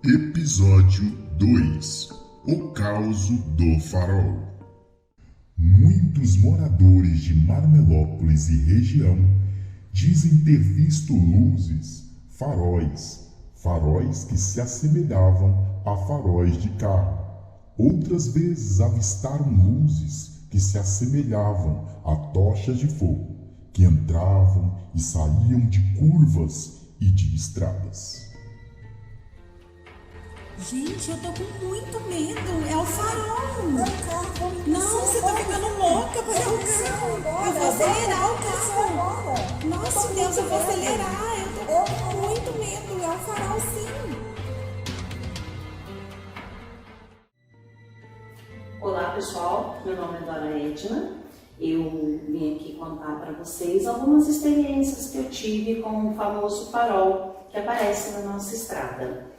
Episódio 2: O Causo do Farol. Muitos moradores de Marmelópolis e região dizem ter visto luzes, faróis que se assemelhavam a faróis de carro. Outras vezes avistaram luzes que se assemelhavam a tochas de fogo, que entravam e saíam de curvas e de estradas. Gente, eu tô com muito medo. É o farol. Não, você tá ficando louca. É o carro. Eu vou acelerar o carro. Nossa, Deus, eu vou acelerar. Eu tô com muito medo. É o farol, sim. Olá, pessoal. Meu nome é Dora Edna. Eu vim aqui contar para vocês algumas experiências que eu tive com o famoso farol que aparece na nossa estrada.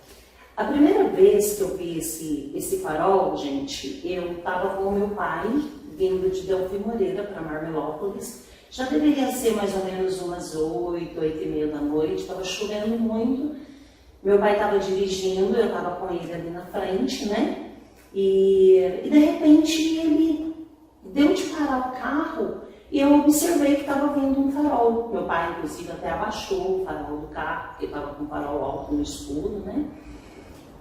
A primeira vez que eu vi esse farol, gente, eu estava com o meu pai, vindo de Delfim Moreira para Marmelópolis. Já deveria ser mais ou menos umas 8, 8h30 da noite, estava chovendo muito. Meu pai estava dirigindo, eu estava com ele ali na frente, né? E de repente ele deu de parar o carro e eu observei que estava vindo um farol. Meu pai, inclusive, até abaixou o farol do carro, porque estava com o farol alto no escuro, né?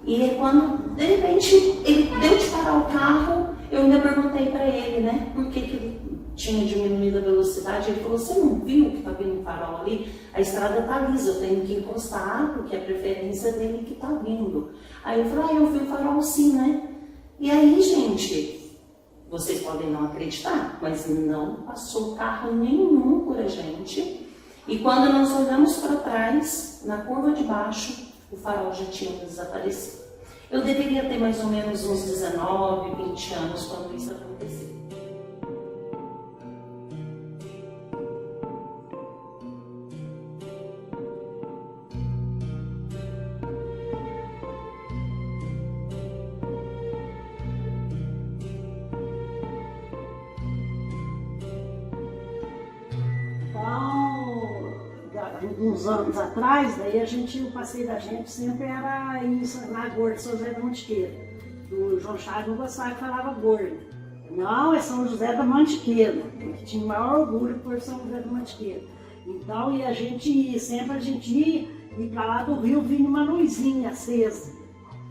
E quando, de repente, ele deu de parar o carro, eu ainda perguntei para ele, né, por que ele tinha diminuído a velocidade. Ele falou: você não viu que está vindo um farol ali? A estrada está lisa, eu tenho que encostar, porque é a preferência dele que está vindo. Aí eu falei: eu vi o farol sim, né? E aí, gente, vocês podem não acreditar, mas não passou carro nenhum por a gente. E quando nós olhamos para trás, na curva de baixo, o farol já tinha desaparecido. Eu deveria ter mais ou menos uns 19, 20 anos quando isso aconteceu. Uns anos atrás, daí o passeio da gente sempre era isso, na Gorda, São José da Mantiqueira. O João Chaves não gostava que falava Gorda. Não, é São José da Mantiqueira. Ele tinha o maior orgulho por São José da Mantiqueira. Então, e a gente ia para lá do rio, vinha uma luzinha acesa.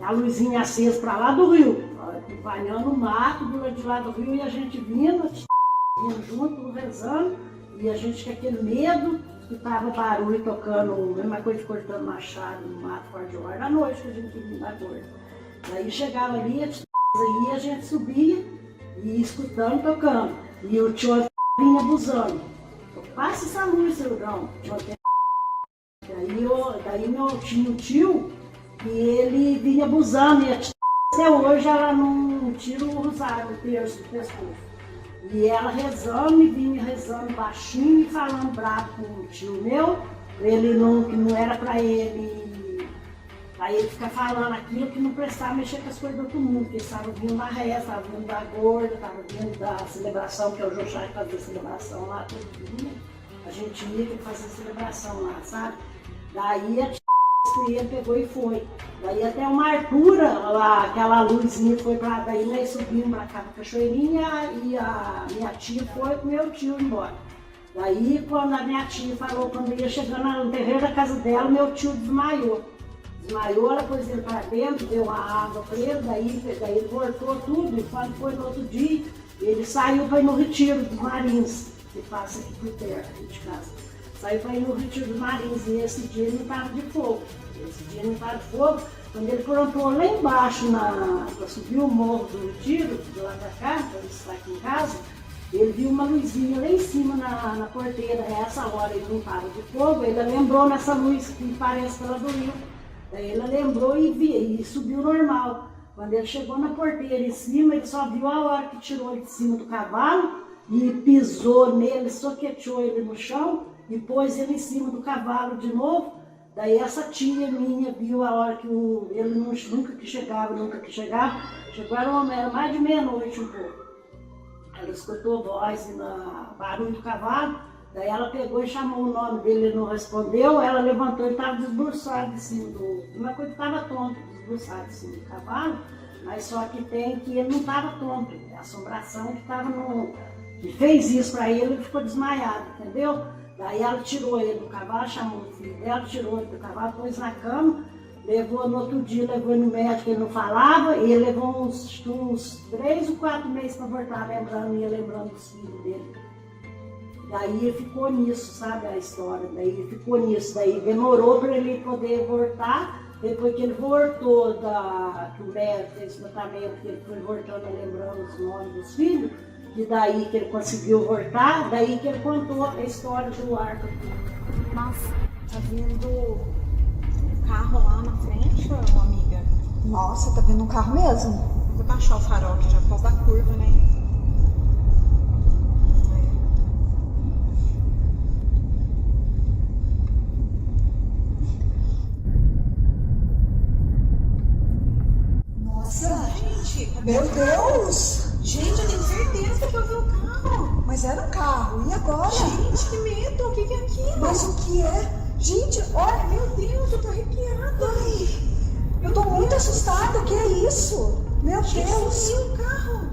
A luzinha acesa para lá do rio, banhando o mato do lado do rio, e a gente vindo junto, rezando, e a gente com aquele medo. Escutava barulho tocando, a mesma coisa de cortando machado no mato fora de hora, à noite que a gente ia na Gorda. Daí chegava ali, aí a gente subia e ia escutando, tocando. E o tio vinha abusando. Passa essa luz, seu João. Daí meu tio, e ele vinha abusando. E até hoje ela não tira o rosário, o terço do pescoço. E ela rezando, e vinha rezando baixinho e falando bravo com o tio meu, ele que não era para ele ficar falando aquilo que não prestava mexer com as coisas do outro mundo, porque estava vindo da reza, estava vindo da Gorda, estava vindo da celebração, que é o Jochá que fazia celebração lá, todo dia. A gente ia que fazer celebração lá, sabe? Daí a tia pegou e foi. Daí até uma altura, lá, aquela luzinha foi para daí, nós subimos para cá pra cachoeirinha e a minha tia foi com meu tio embora. Daí quando a minha tia falou, quando ia chegando no terreiro da casa dela, meu tio desmaiou. Desmaiou, ela pôs ele para dentro, deu a água para ele, daí ele voltou tudo, e quando foi no outro dia, ele saiu para ir no retiro dos Marins, que passa aqui por perto aqui de casa. Saiu para ir no retiro dos Marins, e esse dia ele não estava de fogo. Quando ele plantou lá embaixo, para subir o morro do retiro, de lá para cá, para ele estar aqui em casa, ele viu uma luzinha lá em cima na porteira. Essa hora ele não estava de fogo, ele lembrou nessa luz que parece pela do rio. Daí ele lembrou e subiu normal. Quando ele chegou na porteira em cima, ele só viu a hora que tirou ele de cima do cavalo e pisou nele, soqueteou ele no chão e pôs ele em cima do cavalo de novo. Daí essa tia minha viu a hora que ele nunca que chegava, chegou, era mais de meia-noite um pouco. Ela escutou voz e barulho do cavalo, daí ela pegou e chamou o nome dele, ele não respondeu, ela levantou, ele estava desbruçado em cima uma coisa que estava tonto, desbruçado em cima do cavalo, mas só que tem que ele não estava tonto, a assombração que estava que fez isso para ele ficou desmaiado, entendeu? Daí ela tirou ele do cavalo, chamou o filho dela, tirou ele do cavalo, pôs na cama, levou no outro dia, levou no médico, ele não falava, e ele levou uns 3 ou 4 meses para voltar lembrando dos filhos dele. Daí ele ficou nisso, sabe, a história, daí ele ficou nisso, daí demorou para ele poder voltar, depois que ele voltou, que o médico fez o tratamento, que ele foi voltando, lembrando os nomes dos filhos, e daí que ele conseguiu voltar, daí que ele contou a história do arco. Nossa, tá vindo um carro lá na frente, ô amiga? Nossa, tá vindo um carro mesmo? Vou baixar o farol aqui já por causa da curva, né? Nossa, Gente, meu Deus! Gente, eu tenho certeza que eu vi o carro. Mas era um carro, e agora? Gente, que medo, o que é aquilo? Mas o que é? Gente, olha, Meu Deus, eu tô arrepiada. ai, eu tô muito assustada, o que é isso? Meu Gente, Deus! sumiu o carro.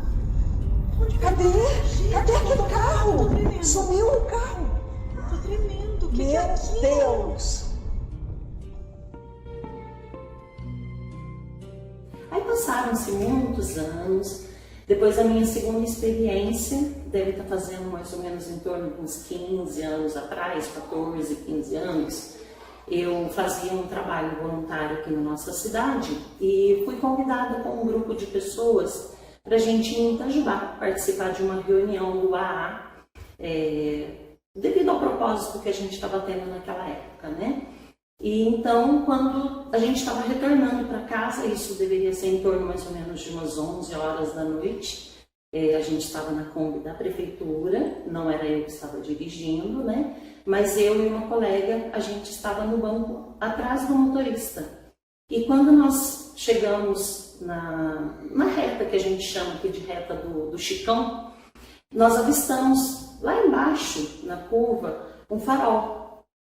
Onde foi? Cadê? Gente, Cadê aquele tô carro? tremendo. Sumiu o carro! Tô tremendo, o que é Meu aquilo? Deus! Aí passaram-se muitos anos. Depois da minha segunda experiência, deve estar fazendo mais ou menos em torno de uns 15 anos atrás, 14, 15 anos, eu fazia um trabalho voluntário aqui na nossa cidade e fui convidada com um grupo de pessoas para a gente ir em Itajubá, participar de uma reunião do AA, devido ao propósito que a gente estava tendo naquela época, né? E então, quando a gente estava retornando para casa, isso deveria ser em torno mais ou menos de umas 11 horas da noite, a gente estava na Kombi da prefeitura, não era eu que estava dirigindo, né? Mas eu e uma colega, a gente estava no banco atrás do motorista. E quando nós chegamos na reta, que a gente chama aqui de reta do Chicão, nós avistamos lá embaixo, na curva, um farol.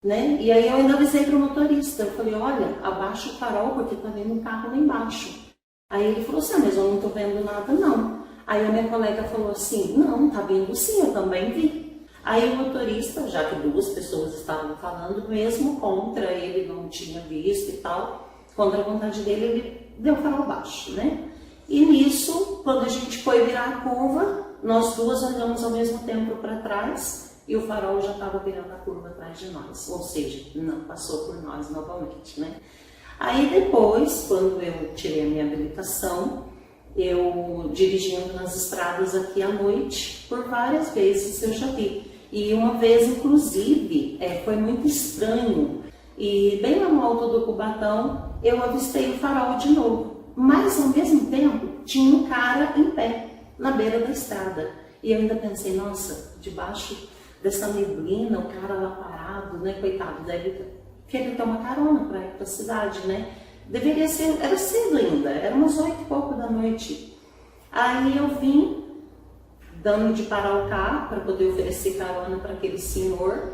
Né? E aí eu ainda avisei para o motorista, eu falei, olha, abaixa o farol porque tá vendo um carro lá embaixo. Aí ele falou assim, mas eu não tô vendo nada não. Aí a minha colega falou assim, não, tá vendo sim, eu também vi. Aí o motorista, já que 2 pessoas estavam falando, mesmo contra ele não tinha visto e tal, contra a vontade dele, ele deu o farol baixo, né? E nisso, quando a gente foi virar a curva, nós 2 olhamos ao mesmo tempo para trás, e o farol já estava virando a curva atrás de nós, ou seja, não passou por nós novamente, né? Aí depois, quando eu tirei a minha habilitação, eu dirigindo nas estradas aqui à noite, por várias vezes eu já vi. E uma vez, inclusive, foi muito estranho, e bem lá no alto do Cubatão, eu avistei o farol de novo, mas ao mesmo tempo tinha um cara em pé, na beira da estrada. E eu ainda pensei, nossa, debaixo dessa neblina, o cara lá parado, né, coitado, deve querer ter uma carona para ir para a cidade, né? Deveria ser, era cedo ainda, era umas 8 e pouco da noite. Aí eu vim, dando de parar o carro para poder oferecer carona para aquele senhor,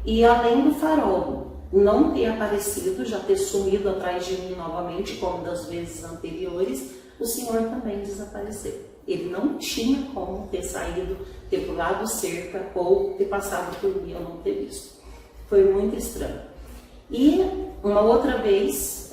e além do farol não ter aparecido, já ter sumido atrás de mim novamente, como das vezes anteriores, o senhor também desapareceu. Ele não tinha como ter saído, ter pulado cerca ou ter passado por mim, eu não ter visto. Foi muito estranho. E uma outra vez,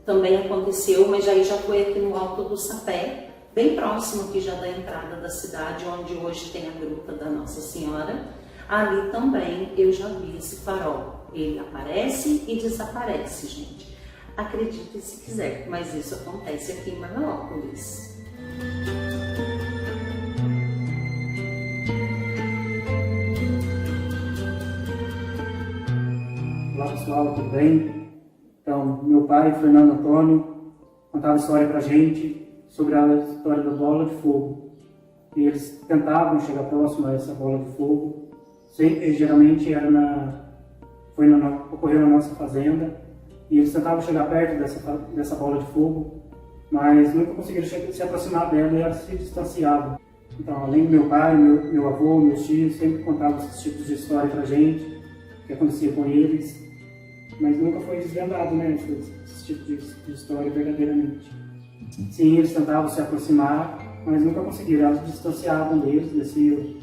também aconteceu, mas aí já foi aqui no Alto do Sapé, bem próximo aqui já da entrada da cidade, onde hoje tem a Gruta da Nossa Senhora. Ali também eu já vi esse farol. Ele aparece e desaparece, gente. Acredite se quiser, mas isso acontece aqui em Marmelópolis. Olá pessoal, tudo bem? Então, meu pai, Fernando Antônio, contava história pra gente sobre a história da bola de fogo. e eles tentavam chegar próximo a essa bola de fogo. Geralmente ocorreu na nossa fazenda, e eles tentavam chegar perto dessa bola de fogo, mas nunca conseguiram se aproximar dela e ela se distanciava. Então, além do meu pai, meu avô, meus tios sempre contavam esses tipos de história pra gente, o que acontecia com eles, mas nunca foi desvendado, né, esse tipo de história verdadeiramente. Sim, eles tentavam se aproximar, mas nunca conseguiram. Elas se distanciavam deles, desciam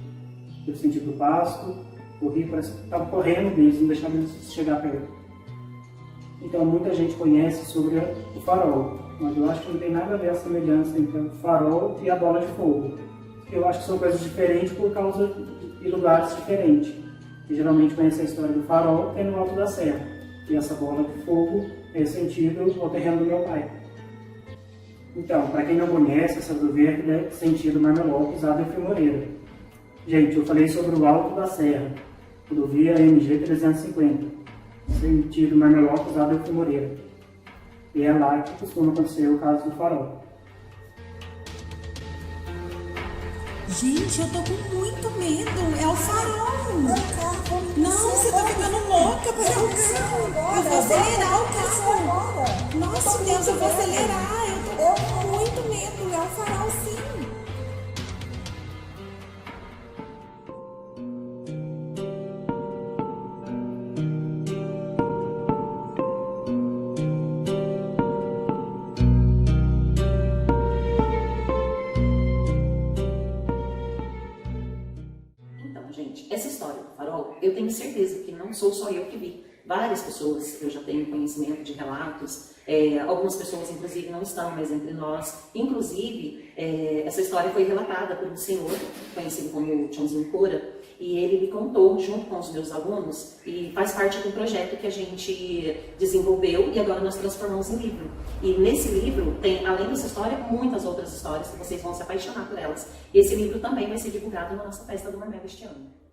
pelo sentido do pasto, corriam, parece que estavam correndo deles, não deixavam eles chegar perto. Então, muita gente conhece sobre o farol, mas eu acho que não tem nada a ver a semelhança entre o farol e a bola de fogo. Eu acho que são coisas diferentes por causa de lugares diferentes. E geralmente conhece a história do farol, que é no alto da serra. E essa bola de fogo é sentido ao terreno do meu pai. Então, para quem não conhece, essa rodovia é sentido Marmelópolis, Adolfo Moreira. Gente, eu falei sobre o alto da serra, rodovia MG 350, sentido Marmelópolis, Adolfo Moreira. E é lá que costuma acontecer o caso do farol. Gente, eu tô com muito medo. É o farol. Não, você tá ficando louca. Pera o carro. Eu vou acelerar o carro. Nossa, Deus, eu vou acelerar. Eu tô com muito medo. É o farol, sim. Gente, essa história do farol, eu tenho certeza que não sou só eu que vi. Várias pessoas, eu já tenho conhecimento de relatos, algumas pessoas inclusive não estão mais entre nós. Inclusive, essa história foi relatada por um senhor, conhecido como Tchãozinho Cora, e ele me contou junto com os meus alunos, e faz parte de um projeto que a gente desenvolveu e agora nós transformamos em livro. E nesse livro tem, além dessa história, muitas outras histórias que vocês vão se apaixonar por elas. E esse livro também vai ser divulgado na nossa festa do Marmelo este ano.